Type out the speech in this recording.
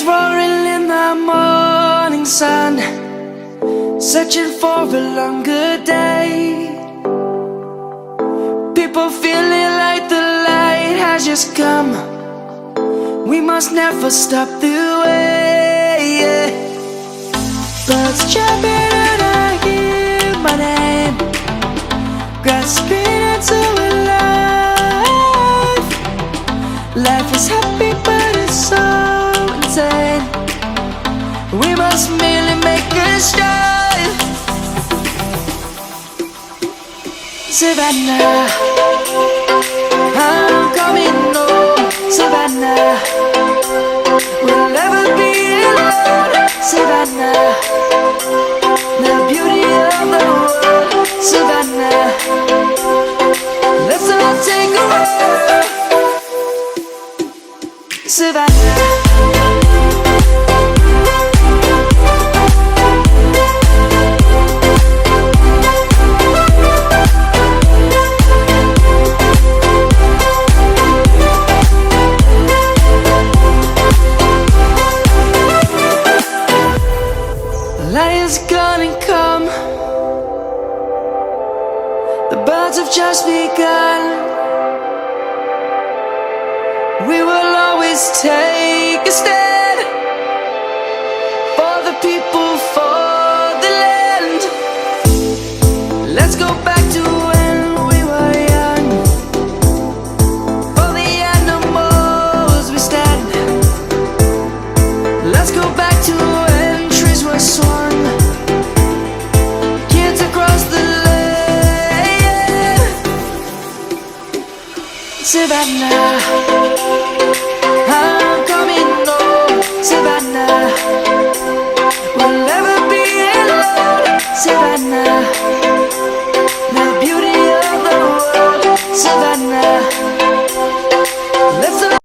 lions roaring in the morning sun, searching for a longer day. People feeling like the light has just come. We must never stop the way. Birds chirping and I hear my name, grasping into a life. Life is happy but it's so insane. We must merely make a start. Savannah, I'm coming home. Savannah, we'll never be alone. Savannah, the beauty of the world. Savannah, let's all take a walk. Savannah. Lion's gonna come. The birds have just begun. We will always take a stand for the people, for the land. Let's go back to when we were young. For the animals we stand. Let's go back to when trees were swung, kids across the land. Savannah,